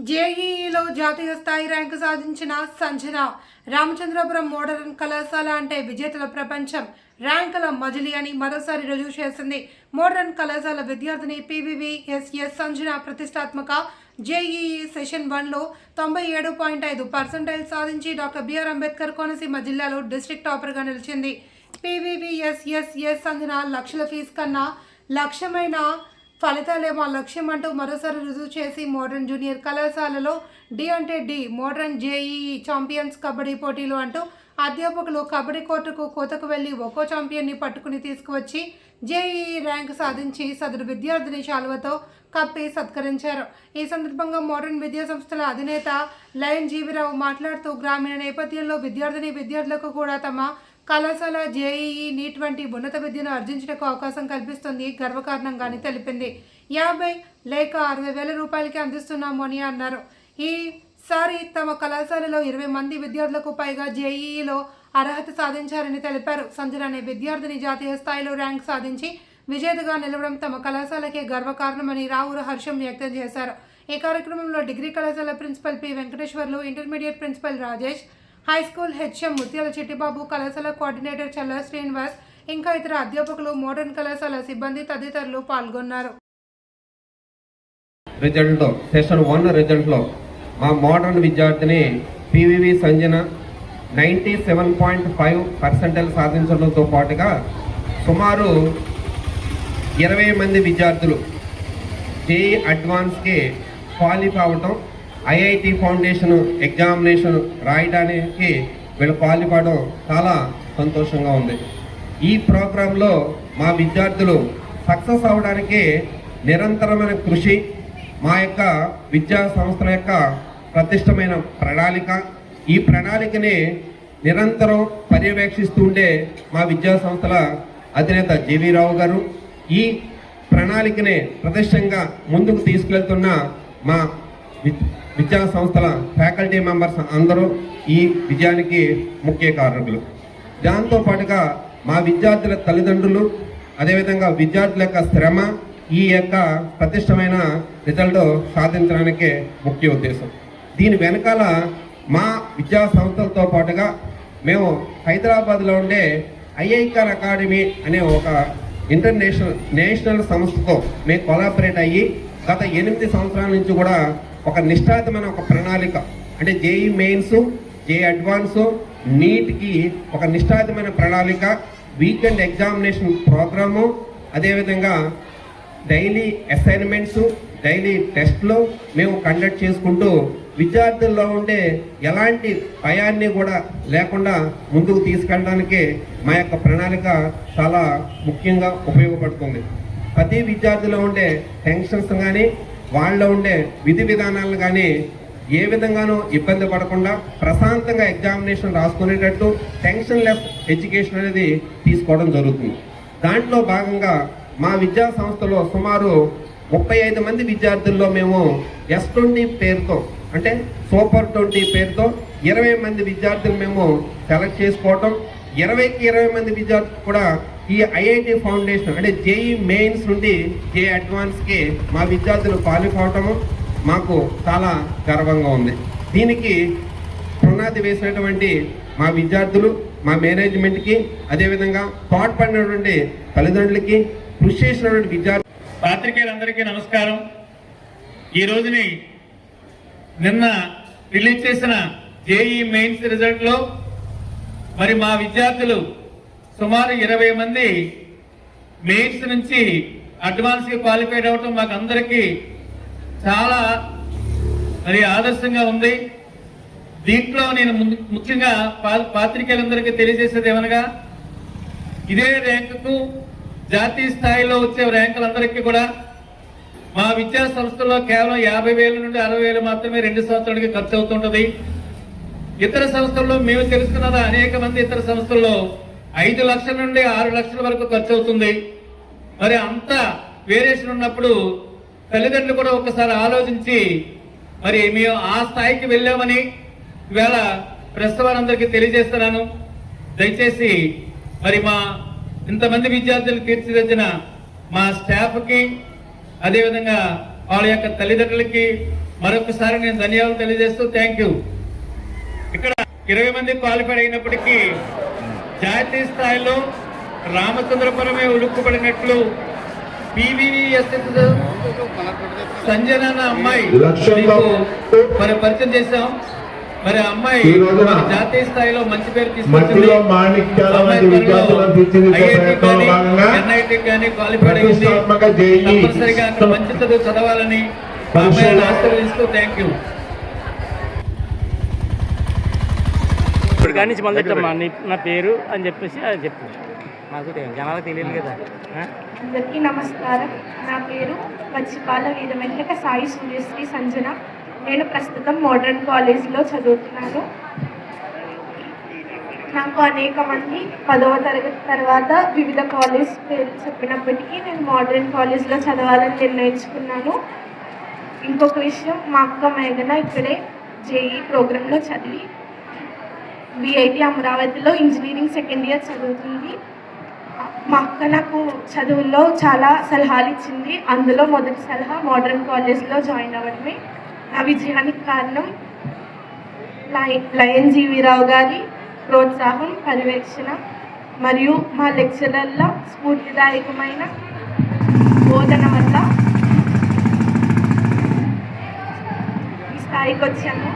జేఈఈలో జాతీయ స్థాయి ర్యాంకు సాధించిన సంజన. రామచంద్రపురం మోడర్న్ కళాశాల అంటే విజేతల ప్రపంచం, ర్యాంకుల మజిలీ అని మరోసారి రుజువు చేసింది. మోడర్న్ కళాశాల విద్యార్థిని PVVSS సంజన ప్రతిష్టాత్మక జేఈఈ సెషన్ 1లో 97.5% సాధించి డాక్టర్ బిఆర్ అంబేద్కర్ కోనసీమ జిల్లాలో డిస్ట్రిక్ట్ టాపర్గా నిలిచింది. PVVSS సంజన లక్షల ఫీజు కన్నా లక్ష్యమైన ఫలితాలే మా లక్ష్యం అంటూ మరోసారి రుజువు చేసి మోడర్న్ జూనియర్ కళాశాలలో డి అంటే D modern JEE champions kabaddi పోటీలు అంటూ అధ్యాపకులు కబడ్డీ కోర్టుకు కోతకు వెళ్లి ఒక్కో ఛాంపియన్ని పట్టుకుని తీసుకువచ్చి జేఈఈ ర్యాంకు సాధించి సదరు విద్యార్థిని శాలువతో కప్పి సత్కరించారు. ఈ సందర్భంగా మోడర్న్ విద్యా సంస్థల అధినేత లయన్ జీవిరావు మాట్లాడుతూ గ్రామీణ నేపథ్యంలో విద్యార్థులకు కూడా తమ కళాశాల జేఈఈ నీట్ వంటి ఉన్నత విద్యను ఆర్జించడానికి అవకాశం కల్పిస్తుంది గర్వకారణంగాని తెలిపింది. 50 లేక 60,000 రూపాయలకి అందిస్తున్నాము అని అన్నారు. ఈసారి తమ కళాశాలలో 20 మంది విద్యార్థులకు పైగా జేఈఈలో అర్హత సాధించారని తెలిపారు. సంజన అనే విద్యార్థిని జాతీయ స్థాయిలో ర్యాంక్ సాధించి విజేతగా నిలవడం తమ కళాశాలకే గర్వకారణమని రావురు హర్షం వ్యక్తం చేశారు. ఈ కార్యక్రమంలో డిగ్రీ కళాశాల principal P Venkateswarlu, intermediate principal Rajesh, high school HM Mutyala Chittibabu, కళాశాల కోఆర్డినేటర్ చల్ల శ్రీనివాస్, ఇంకా ఇతర అధ్యాపకులు, మోడర్న్ కళాశాల సిబ్బంది తదితరులు పాల్గొన్నారు. సెషన్ 1 రిజల్ట్లో మా మోడర్న్ విద్యార్థిని పివివి సంజన 97.5% సాధించడంతో పాటుగా సుమారు 20 మంది విద్యార్థులు జేఈ అడ్వాన్స్కి క్వాలిఫై అవటం, ఐఐటి ఫౌండేషన్ ఎగ్జామినేషన్ రాయడానికి వీళ్ళు క్వాలిఫై అవడం చాలా సంతోషంగా ఉంది. ఈ ప్రోగ్రాంలో మా విద్యార్థులు సక్సెస్ అవడానికి నిరంతరమైన కృషి, మా యొక్క విద్యా సంస్థల యొక్క ప్రతిష్టమైన ప్రణాళిక, ఈ ప్రణాళికని నిరంతరం పర్యవేక్షిస్తుండే మా విద్యా సంస్థల అధినేత జీవీ రావు గారు, ఈ ప్రణాళికని ప్రతిష్టంగా ముందుకు తీసుకెళ్తున్న మా విద్యా సంస్థల ఫ్యాకల్టీ మెంబర్స్ అందరూ ఈ విజయానికి ముఖ్య కారకులు. దాంతోపాటుగా మా విద్యార్థుల తల్లిదండ్రులు, అదేవిధంగా విద్యార్థుల యొక్క శ్రమ ఈ యొక్క ప్రతిష్టమైన రిజల్ట్ సాధించడానికి ముఖ్య ఉద్దేశం. దీని వెనకాల మా విద్యా సంస్థలతో పాటుగా మేము హైదరాబాద్లో ఉండే ఐఐకార్ అకాడమీ అనే ఒక నేషనల్ సంస్థతో మేము కొలాబరేట్ అయ్యి గత 8 సంవత్సరాల నుంచి కూడా ఒక నిష్ఠాతమైన ఒక ప్రణాళిక, అంటే జేఈ మెయిన్స్, జేఈ అడ్వాన్స్, నీట్కి ఒక నిష్ఠాతమైన ప్రణాళిక, వీకెండ్ ఎగ్జామినేషన్ ప్రోగ్రాము, అదేవిధంగా డైలీ అసైన్మెంట్స్, డైలీ టెస్ట్లు మేము కండక్ట్ చేసుకుంటూ విద్యార్థుల్లో ఉండే ఎలాంటి భయాన్ని కూడా లేకుండా ముందుకు తీసుకెళ్ళడానికి మా యొక్క ప్రణాళిక చాలా ముఖ్యంగా ఉపయోగపడుతుంది. ప్రతి విద్యార్థిలో ఉండే టెన్షన్స్ కానీ, వాళ్ళలో ఉండే విధి విధానాలను కానీ ఏ విధంగానూ ఇబ్బంది పడకుండా ప్రశాంతంగా ఎగ్జామినేషన్ రాసుకునేటట్టు టెన్షన్ లెస్ ఎడ్యుకేషన్ అనేది తీసుకోవడం జరుగుతుంది. దాంట్లో భాగంగా మా విద్యా సంస్థలో సుమారు 35 మంది విద్యార్థుల్లో మేము S20 పేరుతో, అంటే సూపర్ 20 పేరుతో 20 మంది విద్యార్థులు మేము సెలెక్ట్ చేసుకోవటం, 20కి 20 మంది విద్యార్థులు కూడా ఈ ఐఐటి ఫౌండేషన్ అంటే జేఈ మెయిన్స్ నుండి జేఈ అడ్వాన్స్కి మా విద్యార్థులు క్వాలిఫై అవటము మాకు చాలా గర్వంగా ఉంది. దీనికి పునాది వేసినటువంటి మా విద్యార్థులు, మా మేనేజ్మెంట్కి, అదేవిధంగా తోడ్పడినటువంటి తల్లిదండ్రులకి, కృషి చేసినటువంటి విద్యార్థులు, పాత్రికేయులందరికీ నమస్కారం. ఈ రోజుని నిన్న రిలీజ్ చేసిన జేఈ మెయిన్స్ రిజల్ట్లో మరి మా విద్యార్థులు సుమారు 20 మంది మెయిన్స్ నుంచి అడ్వాన్స్కి క్వాలిఫైడ్ అవ్వటం మాకు అందరికీ చాలా మరి ఆదర్శంగా ఉంది. దీంట్లో నేను ముఖ్యంగా పాత్రికేయులందరికీ తెలియజేసేది ఏమనగా, ఇదే ర్యాంకుకు జాతీయ స్థాయిలో వచ్చే ర్యాంకులందరికీ కూడా మా విద్యా సంస్థల్లో కేవలం 50,000 నుండి 60,000 మాత్రమే 2 సంవత్సరాలకి ఖర్చు అవుతుంటుంది. ఇతర సంస్థల్లో మేము తెలుసుకున్నది అనేక మంది ఇతర సంస్థల్లో 5 లక్షల నుండి 6 లక్షల వరకు ఖర్చు అవుతుంది. మరి అంత వేరియేషన్ ఉన్నప్పుడు తల్లిదండ్రులు కూడా ఒకసారి ఆలోచించి మరి మేము ఆ స్థాయికి వెళ్ళామని ఇవాళ ప్రెస్ వారందరికీ తెలియజేస్తున్నాను. దయచేసి మరి మా ఇంతమంది విద్యార్థులు తీర్చిదిద్దిన మా స్టాఫ్కి, అదేవిధంగా వాళ్ళ యొక్క తల్లిదండ్రులకి, మరొకసారి నేను ధన్యవాదాలు తెలియజేస్తూ థ్యాంక్ యూ. ఇక్కడ 20 మంది క్వాలిఫైడ్ అయినప్పటికీ జాతీయ స్థాయిలో రామచంద్రపురమే ఉలుక్కుపడినట్లు PVVSS సంజన అన్న అమ్మాయి మరి పరిచయం చేశాం. మరి అమ్మాయి జాతీయ స్థాయిలో మంచి పేరు తీసుకొచ్చింది. NIT కానీ క్వాలిఫైడ్ అయింది. తప్పనిసరిగా అక్కడ మంచి చదువు చదవాలని అమ్మాయిని ఆశీర్వదిస్తూ థ్యాంక్ యూ. ఇప్పుడు కానీ నుంచి మొదలెట్టమ్మా నా పేరు అని చెప్పేసి అది చెప్పు, నాకు జనాలకు తెలియదు కదా. అందరికీ నమస్కారం. నా పేరు మచ్చిపాల వీర వెంకట సాయి సూర్యశ్రీ సంజన. నేను ప్రస్తుతం మోడర్న్ కాలేజ్లో చదువుతున్నాను. నాకు అనేక మంది 10వ తరగతి తర్వాత వివిధ కాలేజ్ పేరు చెప్పినప్పటికీ నేను మోడర్న్ కాలేజ్లో చదవాలని నిర్ణయించుకున్నాను. ఇంకొక విషయం, మా అక్క మేఘన ఇక్కడే JEE ప్రోగ్రాంలో చదివి VIT అమరావతిలో ఇంజనీరింగ్ సెకండ్ ఇయర్ చదువుతుంది. మా అక్క నాకు చదువుల్లో చాలా సలహాలు ఇచ్చింది. అందులో మొదటి సలహా మోడర్న్ కాలేజ్లో జాయిన్ అవ్వడమే. నా విజయానికి కారణం లయన్ జీవీరావు గారి ప్రోత్సాహం, పర్యవేక్షణ మరియు మా లెక్చరర్ల స్ఫూర్తిదాయకమైన బోధన వల్ల ఈ స్థాయికి వచ్చాము.